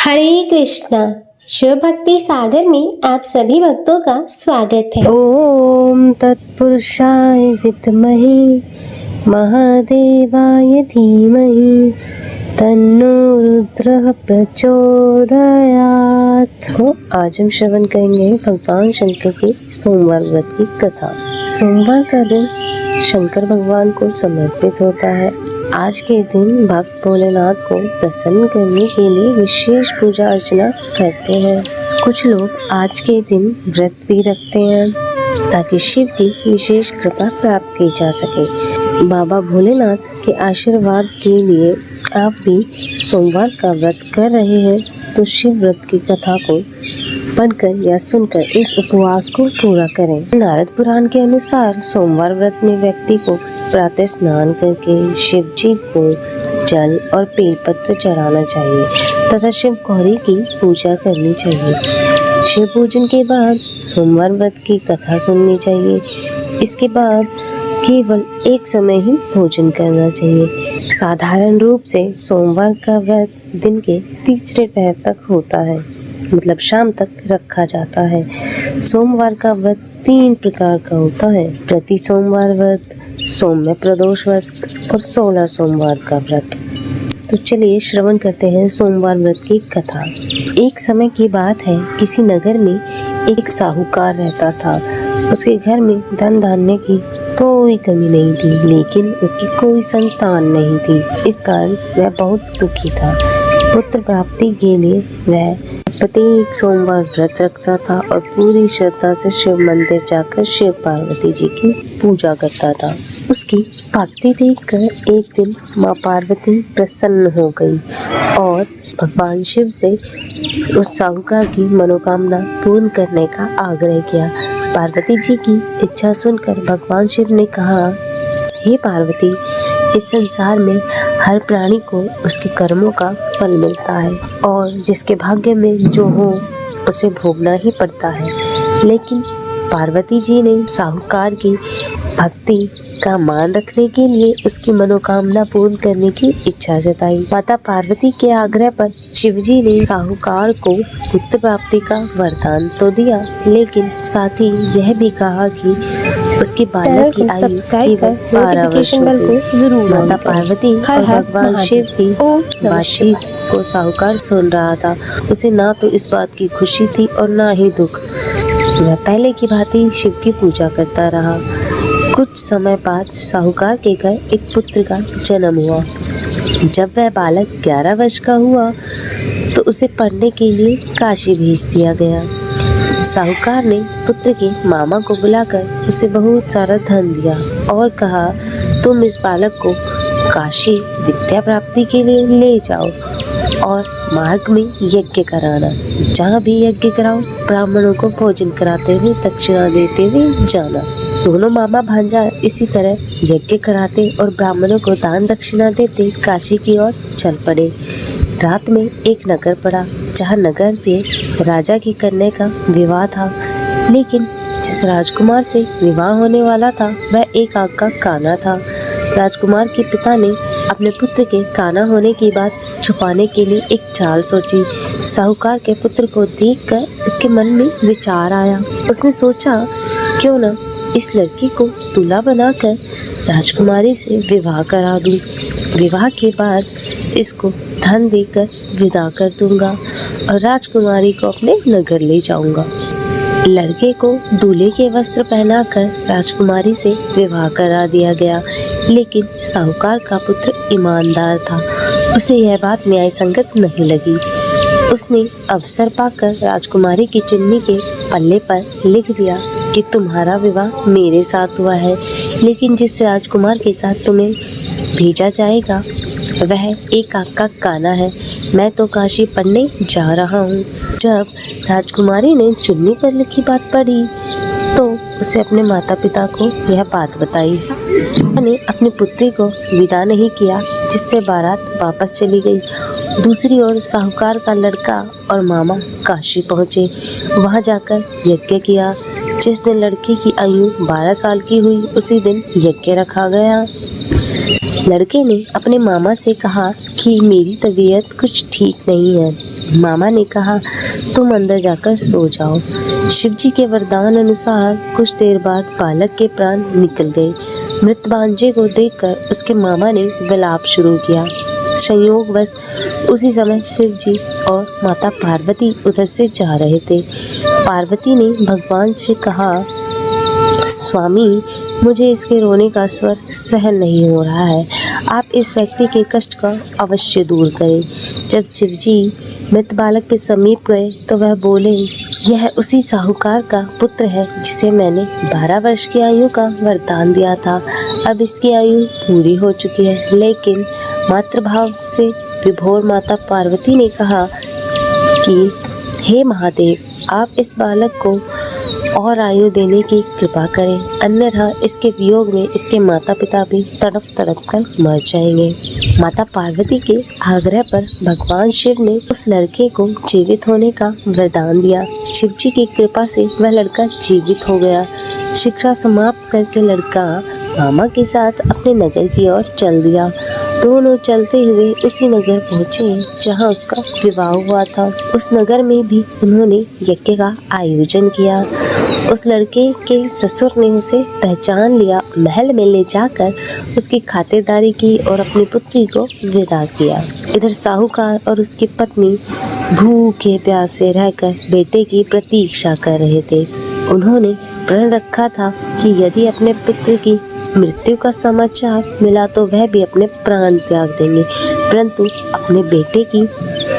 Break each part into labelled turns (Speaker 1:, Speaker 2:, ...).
Speaker 1: हरे कृष्णा। शिव भक्ति सागर में आप सभी भक्तों का स्वागत है।
Speaker 2: ओम तत्पुरुषाय विद्महे महादेवाय धीमहि तन्नो रुद्रः प्रचोदयात्। तो आज हम श्रवण करेंगे भगवान शंकर के सोमवार व्रत की कथा। सोमवार का दिन शंकर भगवान को समर्पित होता है। आज के दिन भक्त भोलेनाथ को प्रसन्न करने के लिए विशेष पूजा अर्चना करते हैं। कुछ लोग आज के दिन व्रत भी रखते हैं ताकि शिव की विशेष कृपा प्राप्त की जा सके। बाबा भोलेनाथ के आशीर्वाद के लिए आप भी सोमवार का व्रत कर रहे हैं तो शिव व्रत की कथा को पढ़कर या सुनकर इस उपवास को पूरा करें। नारद पुराण के अनुसार सोमवार व्रत में व्यक्ति को प्रातः स्नान करके शिव जी को जल और बेलपत्र चढ़ाना चाहिए तथा शिव गौरी की पूजा करनी चाहिए। शिव पूजन के बाद सोमवार व्रत की कथा सुननी चाहिए। इसके बाद केवल एक समय ही भोजन करना चाहिए। साधारण रूप से सोमवार का व्रत दिन के तीसरे पहर तक होता है, मतलब शाम तक रखा जाता है। सोमवार का व्रत 3 प्रकार का होता है: प्रति सोमवार व्रत, सौम्य प्रदोष व्रत और 16 सोमवार का व्रत। तो चलिए श्रवण करते हैं सोमवार व्रत की कथा। एक समय की बात है, किसी नगर में एक साहूकार रहता था। उसके घर में धन धान्य की कोई कमी नहीं थी, लेकिन उसकी कोई संतान नहीं थी। इस कारण वह बहुत दुखी था। पुत्र प्राप्ति के लिए वह प्रत्येक सोमवार व्रत रखता था और पूरी श्रद्धा से शिव मंदिर जाकर शिव पार्वती जी की पूजा करता था। उसकी भक्ति देखकर एक दिन माँ पार्वती प्रसन्न हो गई और भगवान शिव से उस साहूकार की मनोकामना पूर्ण करने का आग्रह किया। पार्वती जी की इच्छा सुनकर भगवान शिव ने कहा, हे पार्वती, इस संसार में हर प्राणी को उसके कर्मों का फल मिलता है और जिसके भाग्य में जो हो उसे भोगना ही पड़ता है। लेकिन पार्वती जी ने साहूकार की भक्ति का मान रखने के लिए उसकी मनोकामना पूर्ण करने की इच्छा जताई। माता पार्वती के आग्रह पर शिवजी ने साहूकार को पुत्र प्राप्ति का वरदान तो दिया, लेकिन साथ ही यह भी कहा कि उसकी बालक की आयु केवल 12 वर्ष होगी। माता पार्वती और भगवान शिव की बातचीत को साहूकार सुन रहा था। उसे ना तो इस बात की खुशी थी और ना ही दुख। वह पहले की भांति शिव की पूजा करता रहा। कुछ समय बाद साहूकार के घर एक पुत्र का जन्म हुआ। जब वह बालक 11 वर्ष का हुआ तो उसे पढ़ने के लिए काशी भेज दिया गया। साहूकार ने पुत्र के मामा को बुलाकर उसे बहुत सारा धन दिया और कहा, तुम इस बालक को काशी विद्या प्राप्ति के लिए ले जाओ और मार्ग में यज्ञ कराना। जहाँ भी यज्ञ कराओ ब्राह्मणों को भोजन कराते हुए दक्षिणा देते हुए जाना। दोनों मामा भांजा इसी तरह यज्ञ कराते और ब्राह्मणों को दान दक्षिणा देते काशी की ओर चल पड़े। रात में एक नगर पड़ा जहाँ नगर पे राजा की कन्या का विवाह था, लेकिन जिस राजकुमार से विवाह होने वाला था वह एक आग का काना था। राजकुमार के पिता ने अपने पुत्र के काना होने की बात छुपाने के लिए एक चाल सोची। साहूकार के पुत्र को देखकर उसके मन में विचार आया। उसने सोचा, क्यों न इस लड़की को दूल्हा बनाकर राजकुमारी से विवाह करा दूं। विवाह के बाद इसको धन देकर विदा कर दूंगा और राजकुमारी को अपने नगर ले जाऊंगा। लड़के को दूल्हे के वस्त्र पहनाकर राजकुमारी से विवाह करा दिया गया, लेकिन साहूकार का पुत्र ईमानदार था। उसे यह बात न्याय संगत नहीं लगी। उसने अवसर पाकर राजकुमारी की चुन्नी के पल्ले पर लिख दिया कि तुम्हारा विवाह मेरे साथ हुआ है, लेकिन जिस राजकुमार के साथ तुम्हें भेजा जाएगा वह एक आग का काना है। मैं तो काशी पढ़ने जा रहा हूँ। जब राजकुमारी ने चुन्नी पर लिखी बात पढ़ी तो उसे अपने माता पिता को यह बात बताई। उन्होंने अपनी पुत्री को विदा नहीं किया, जिससे बारात वापस चली गई। दूसरी ओर साहूकार का लड़का और मामा काशी पहुँचे। वहाँ जाकर यज्ञ किया। जिस दिन लड़के की आयु 12 साल की हुई उसी दिन यज्ञ रखा गया। लड़के ने अपने मामा से कहा कि मेरी तबीयत कुछ ठीक नहीं है मामा ने कहा, तुम अंदर जाकर सो जाओ। शिवजी के वरदान अनुसार कुछ देर बाद बालक के प्राण निकल गए। मृत भांजे को देखकर उसके मामा ने विलाप शुरू किया। संयोगवश उसी समय शिवजी और माता पार्वती उधर से जा रहे थे। पार्वती ने भगवान से कहा, स्वामी, मुझे इसके रोने का स्वर सहन नहीं हो रहा है। आप इस व्यक्ति के कष्ट का अवश्य दूर करें। जब शिवजी मृत बालक के समीप गए तो वह बोले, यह उसी साहूकार का पुत्र है जिसे मैंने 12 वर्ष की आयु का वरदान दिया था। अब इसकी आयु पूरी हो चुकी है। लेकिन मातृभाव से विभोर माता पार्वती ने कहा कि हे महादेव, आप इस बालक को और आयु देने की कृपा करें, अन्यथा इसके वियोग में इसके माता पिता भी तड़प तड़प कर मर जाएंगे। माता पार्वती के आग्रह पर भगवान शिव ने उस लड़के को जीवित होने का वरदान दिया। शिव जी की कृपा से वह लड़का जीवित हो गया। शिक्षा समाप्त करके लड़का मामा के साथ अपने नगर की ओर चल दिया। दोनों चलते हुए उसी नगर पहुँचे जहाँ उसका विवाह हुआ था। उस नगर में भी उन्होंने यज्ञ का आयोजन किया। उस लड़के के ससुर ने उसे पहचान लिया, महल में ले जाकर उसकी खातिरदारी की और अपनी पुत्री को विदा किया। इधर साहूकार और उसकी पत्नी भूखे प्यासे रहकर बेटे की प्रतीक्षा कर रहे थे। उन्होंने प्रण रखा था कि यदि अपने पुत्र की मृत्यु का समाचार मिला तो वह भी अपने प्राण त्याग देंगे, परंतु अपने बेटे की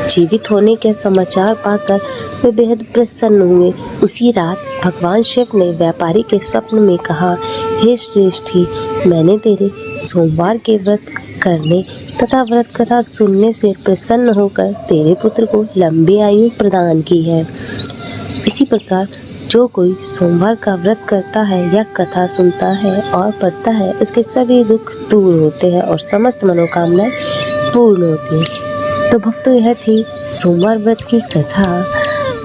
Speaker 2: जीवित होने के समाचार पाकर वे बेहद प्रसन्न हुए। उसी रात भगवान शिव ने व्यापारी के स्वप्न में कहा, हे श्रेष्ठी, मैंने तेरे सोमवार के व्रत करने तथा व्रत कथा सुनने से प्रसन्न होकर तेरे पुत्र को लंबी आयु प्रदान की है। इसी प्रकार जो कोई सोमवार का व्रत करता है या कथा सुनता है और पढ़ता है, उसके सभी दुख दूर होते हैं और समस्त मनोकामनाएं पूर्ण होती हैं। तो भक्तों, यह थी सोमवार व्रत की कथा।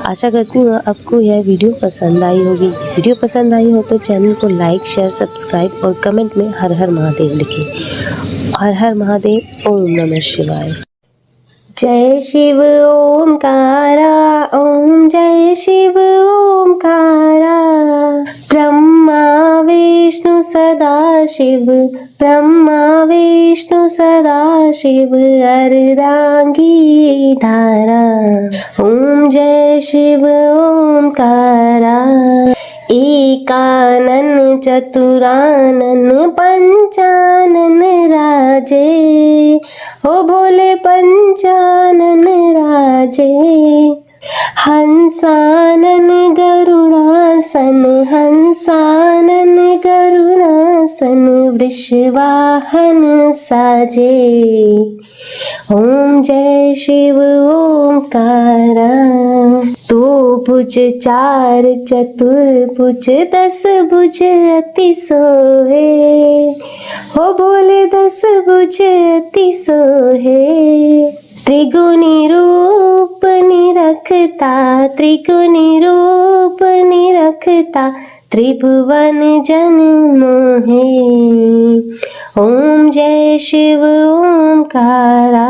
Speaker 2: आशा करती हूँ आपको यह वीडियो पसंद आई होगी। वीडियो पसंद आई हो तो चैनल को लाइक, शेयर, सब्सक्राइब और कमेंट में हर हर महादेव लिखें। हर हर महादेव। ओम नमः शिवाय।
Speaker 1: जय शिव ओमकारा, ओम जय शिव ओमकारा। ब्रह्मा विष्णु सदा शिव, ब्रह्मा विष्णु सदा शिव, अर्धांगी धारा। ओम जय शिव ओमकारा। एकानन चतुरानन पंचानन राजे, हो भोले पंचानन राजे। हंसानन गरुड़ासन, हंसानन गरुड़ासन, वृषवाहन साजे। ओम जय शिव ओमकारा। दो भुज चार चतुर्भुज, 10 भुज अति सोहे, हो भोले 10 भुज अति सोहे। त्रिगुणी रूप निरखता, त्रिगुणी रूप निरखता, त्रिभुवन जन मोहे। ओम जय शिव ओमकारा।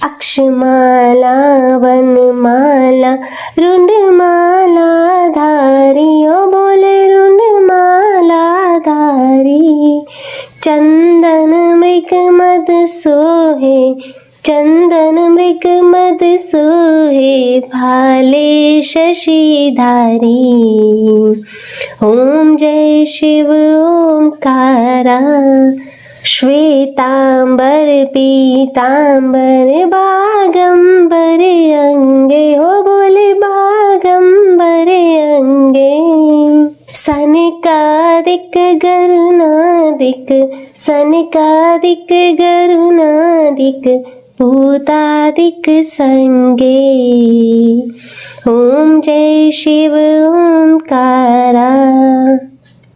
Speaker 1: अक्षमाला वनमाला रुंडमाला धारी, ओ बोले रुंडमाला धारी। चंदन मृग मद सोहे, चंदन मृग मद सोहे, भाले शशिधारी। ओम जय शिव ओमकारा। श्वेतांबर पीतांबर बागंबर अंगे, हो बोले बागंबर अंगे। सनकादिक गरुणादिक, सनकादिक गरुणादिक, भूतादिक संगे। ओम जय शिव ओमकारा।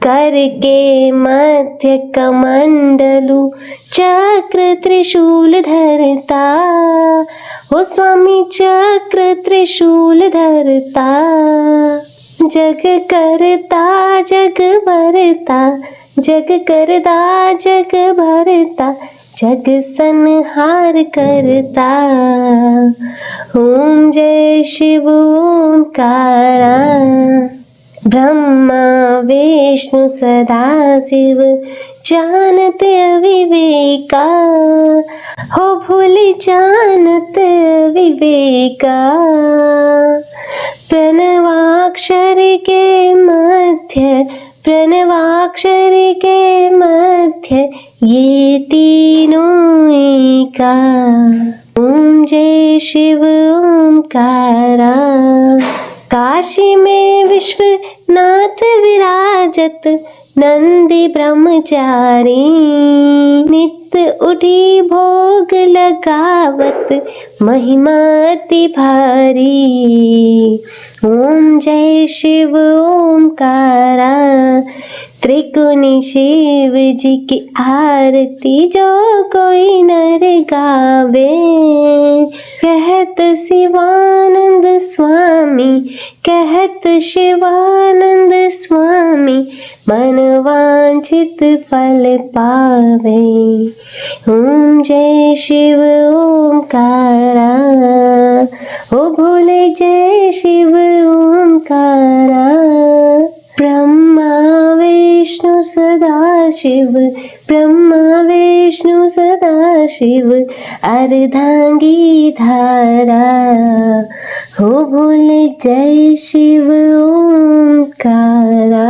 Speaker 1: करके मध्य कमंडलु, चक्र त्रिशूल धरता, हो स्वामी चक्र त्रिशूल धरता। जग करता जग भरता, जग करता जग भरता, जग संहार करता। ओम जय शिव ओंकारा। ब्रह्मा विष्णु सदा शिव जानत अविवेका। हो भूल जानत विवेका। प्रणवाक्षर के मध्य, प्रणवाक्षर के मध्य ये तीनों एका। ओम जय शिव ओंकारा। काशी में विश्वनाथ विराजत, नंदी ब्रह्मचारी। नित्य उठी भोग लगावत, महिमा अति भारी। ओम जय शिव ओंकारा। त्रिकोणी शिव जी की आरती जो कोई नर गावे। कहत शिवानंद स्वामी, कहत शिवानंद स्वामी, मन वांछित फल पावे। ओम जय शिव ओंकारा। ओ भोले जय शिव ओंकारा। ब्रह्मा विष्णु सदा शिव, ब्रह्मा विष्णु सदा शिव, अर्धांगी धारा। हो भोले जय शिव ओंकारा।